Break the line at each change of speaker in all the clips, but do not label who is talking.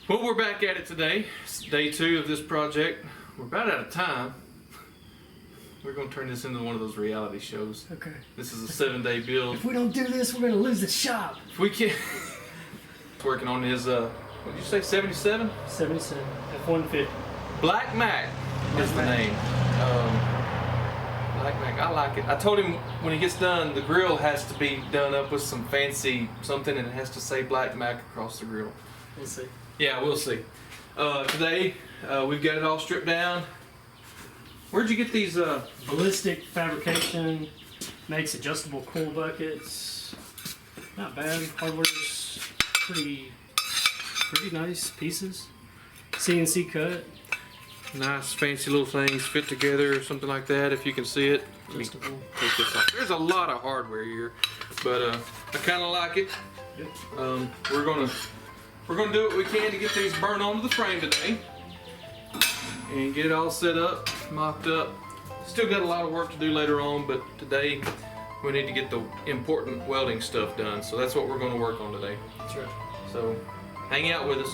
Well, we're back at it today. It's day 2 of this project. We're about out of time. We're going to turn this into one of those reality shows.
Okay.
This is a 7-day build.
If we don't do this, we're going to lose the shop.
If we can't... Working on his, what did you say, 77?
77. F-150.
Black Mac is the name. Black Mac, I like it. I told him when he gets done, the grill has to be done up with some fancy something, and it has to say Black Mac across the grill.
We'll see.
Yeah, we'll see. Today, we've got it all stripped down. Where'd you get these?
Ballistic fabrication, makes adjustable cool buckets. Not bad. Hardware's pretty nice pieces. CNC cut.
Nice, fancy little things fit together or something like that, if you can see it. Let me
Adjustable.
take this off. There's a lot of hardware here, but I kind of like it.
Yep.
We're gonna do what we can to get these burnt onto the frame today and get it all set up, mocked up. Still got a lot of work to do later on, but today we need to get the important welding stuff done. So that's what we're gonna work on today.
That's right.
So hang out with us.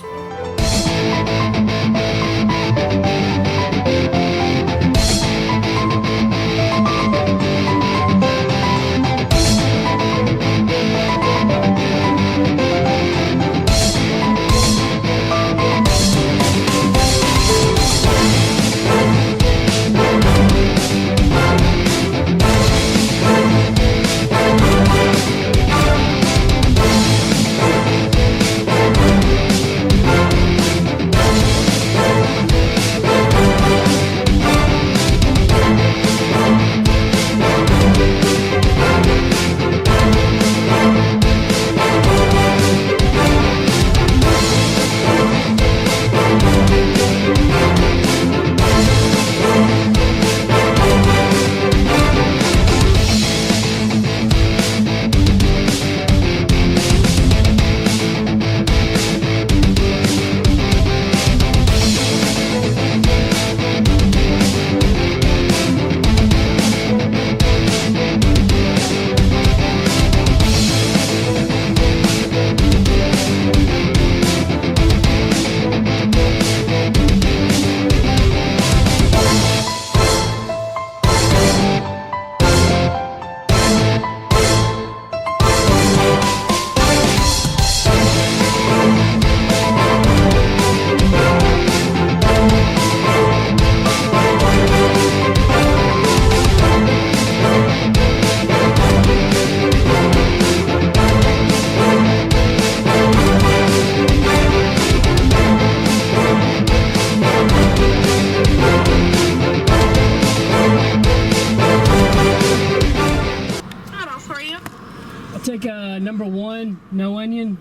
Take number 1, no onion.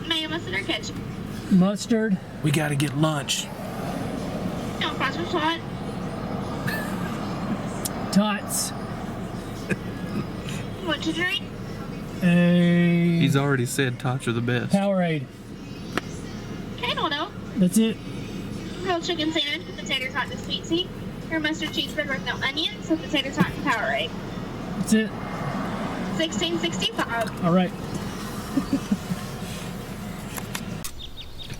Mayo, mustard, or ketchup?
Mustard.
We gotta get lunch.
No, fries with hot.
Tots.
What to drink?
A
He's already said tots are the best.
Powerade.
Okay, no, no.
That's it.
Grilled chicken sandwich with potatoes hot and sweet tea. Your mustard cheeseburger with no onions, with potatoes hot and Powerade.
That's it.
$16.65.
All right.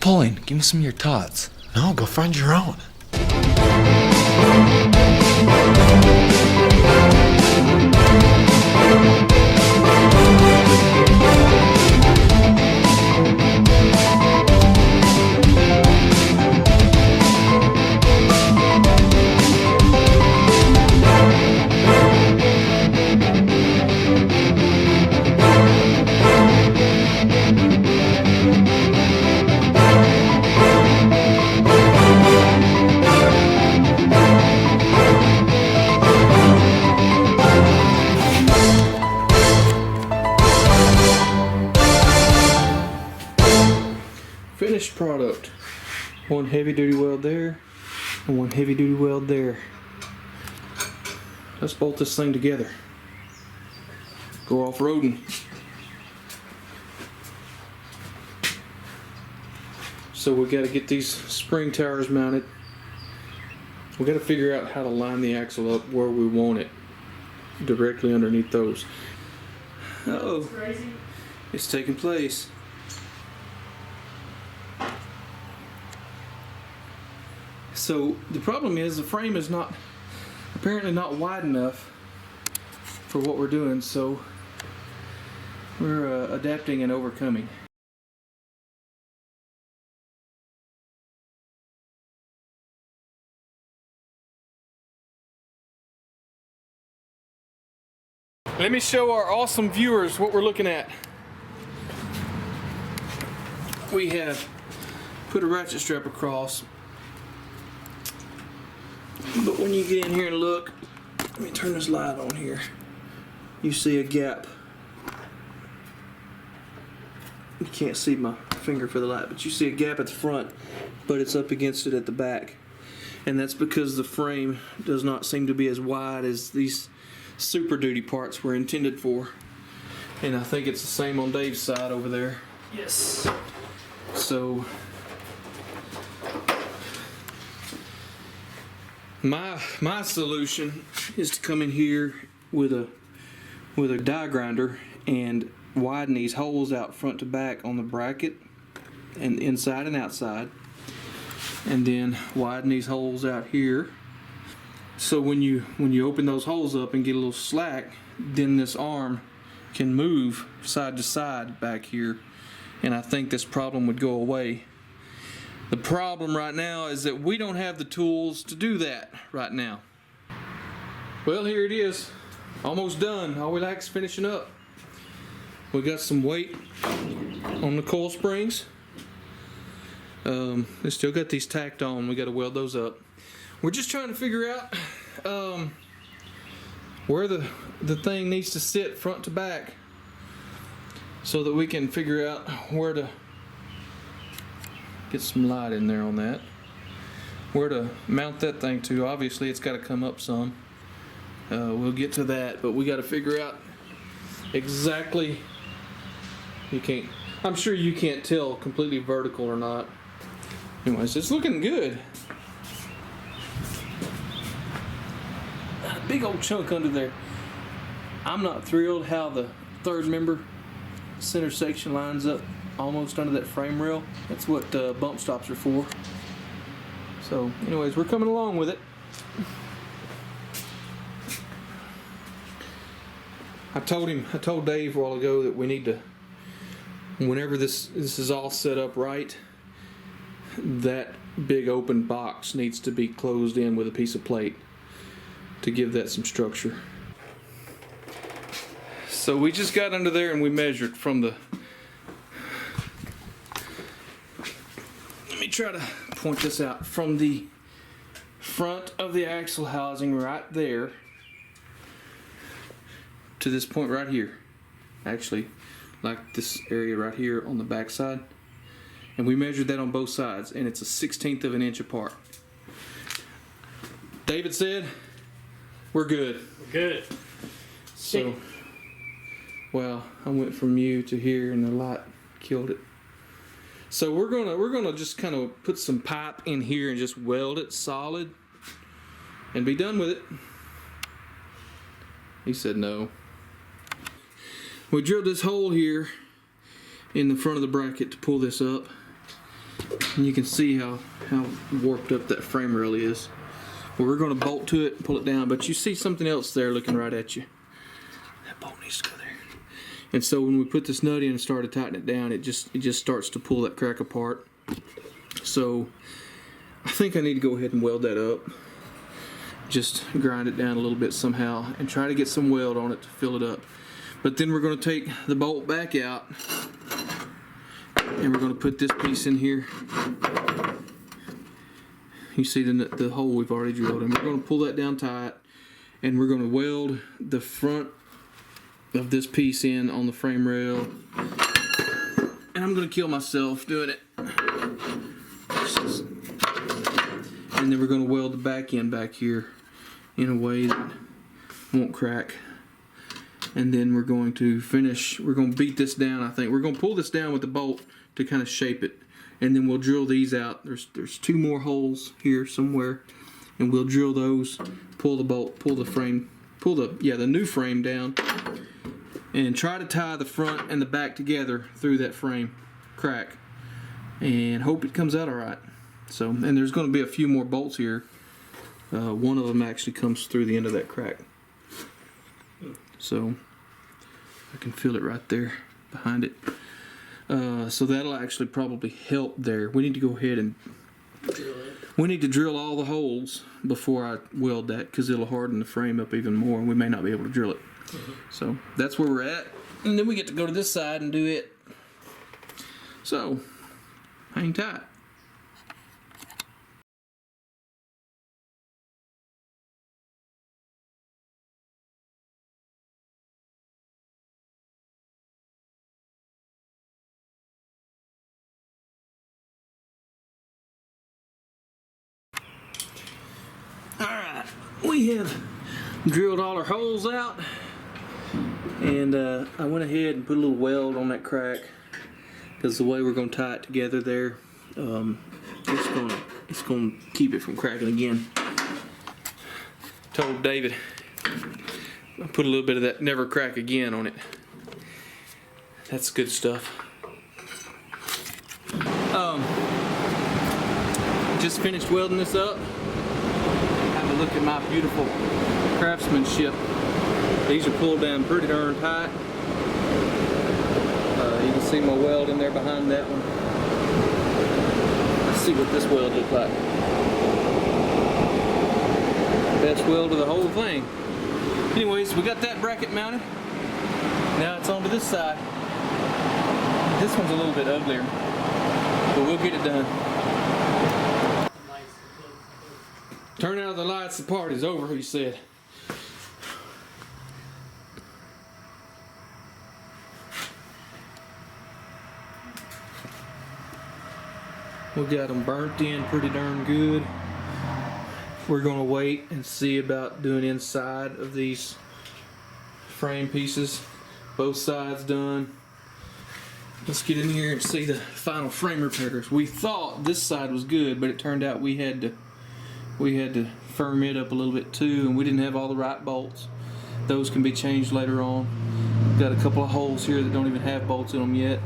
Pauline, give me some of your tots.
No, go find your own.
Finished product. One heavy duty weld there and one heavy duty weld there. Let's bolt this thing together. Go off-roading. So we got to get these spring towers mounted. We got to figure out how to line the axle up where we want it, directly underneath those. Uh-oh, it's taking place. So the problem is the frame is apparently not wide enough for what we're doing, so we're adapting and overcoming. Let me show our awesome viewers what we're looking at. We have put a ratchet strap across, but when you get in here and look, let me turn this light on here, you see a gap. You can't see my finger for the light, but you see a gap at the front, but it's up against it at the back. And that's because the frame does not seem to be as wide as these Super Duty parts were intended for. And I think it's the same on Dave's side over there. Yes. So my solution is to come in here with a die grinder and widen these holes out front to back on the bracket and inside and outside, and then widen these holes out here. So when you open those holes up and get a little slack, then this arm can move side to side back here, and I think this problem would go away. The problem right now is that we don't have the tools to do that right now. Well, here it is, almost done. All we like is finishing up. We got some weight on the coil springs. We still got these tacked on. We got to weld those up. We're just trying to figure out where the thing needs to sit front to back, so that we can figure out where to get some light in there on that. Where to mount that thing to. Obviously it's got to come up some. We'll get to that, but we got to figure out exactly. I'm sure you can't tell completely vertical or not. Anyways, it's looking good. A big old chunk under there. I'm not thrilled how the third member center section lines up almost under that frame rail. That's what bump stops are for. So anyways, we're coming along with it. I told Dave a while ago that we need to, whenever this is all set up right, that big open box needs to be closed in with a piece of plate to give that some structure. So we just got under there and we measured from the, let me try to point this out, from the front of the axle housing right there to this point right here, actually like this area right here on the back side, and we measured that on both sides, and it's a 1/16 of an inch apart. David said we're good.
We're good.
So, well, I went from you to here and the light killed it. So we're gonna just kind of put some pipe in here and just weld it solid and be done with it. He said no. We drilled this hole here in the front of the bracket to pull this up, and you can see how warped up that frame rail is. Well, we're going to bolt to it and pull it down, but you see something else there looking right at you. That bolt needs to go there. And so when we put this nut in and start to tighten it down, it just starts to pull that crack apart. So I think I need to go ahead and weld that up. Just grind it down a little bit somehow and try to get some weld on it to fill it up. But then we're going to take the bolt back out and we're going to put this piece in here. You see the hole we've already drilled, and we're going to pull that down tight, and we're going to weld the front of this piece in on the frame rail. And I'm going to kill myself doing it. And then we're going to weld the back end back here in a way that won't crack. And then we're going to finish, we're going to beat this down, I think. We're going to pull this down with the bolt to kind of shape it. And then we'll drill these out. There's two more holes here somewhere. And we'll drill those, pull the bolt, pull the frame, the new frame down. And try to tie the front and the back together through that frame crack. And hope it comes out all right. So, and there's going to be a few more bolts here. One of them actually comes through the end of that crack. So I can feel it right there behind it. So that'll actually probably help there. We need to go ahead and drill all the holes before I weld that, because it'll harden the frame up even more and we may not be able to drill it. So that's where we're at. And then we get to go to this side and do it. So hang tight. Alright, we have drilled all our holes out, and I went ahead and put a little weld on that crack, because the way we're going to tie it together there, it's going to keep it from cracking again. Told David I put a little bit of that never crack again on it. That's good stuff. Just finished welding this up. Have a look at my beautiful craftsmanship. These are pulled down pretty darn tight. You can see my weld in there behind that one. Let's see what this weld looks like. Best weld of the whole thing. Anyways, we got that bracket mounted. Now it's on to this side. This one's a little bit uglier, but we'll get it done. Turn out the lights, the party's over, he said. We got them burnt in pretty darn good. We're gonna wait and see about doing inside of these frame pieces. Both sides done. Let's get in here and see the final frame repairs. We thought this side was good, but it turned out we had to firm it up a little bit too, and we didn't have all the right bolts. Those can be changed later on. Got a couple of holes here that don't even have bolts in them yet.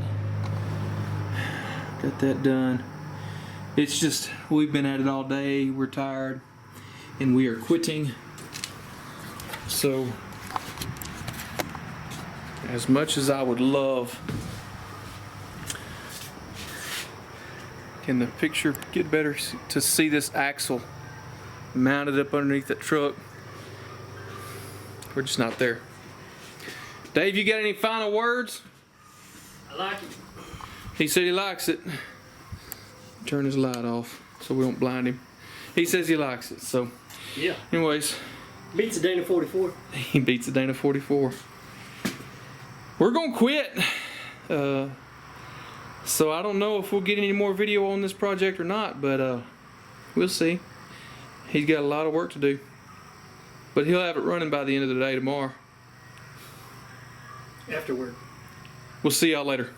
Got that done. It's just, we've been at it all day, we're tired, and we are quitting. So, as much as I would love, can the picture get better to see this axle mounted up underneath that truck? We're just not there. Dave, you got any final words?
I like it.
He said he likes it. Turn his light off so we don't blind him. He says he likes it, so.
Yeah.
Anyways.
Beats a Dana 44.
He beats a Dana 44. We're gonna quit. So I don't know if we'll get any more video on this project or not, but we'll see. He's got a lot of work to do. But he'll have it running by the end of the day tomorrow.
Afterward.
We'll see y'all later.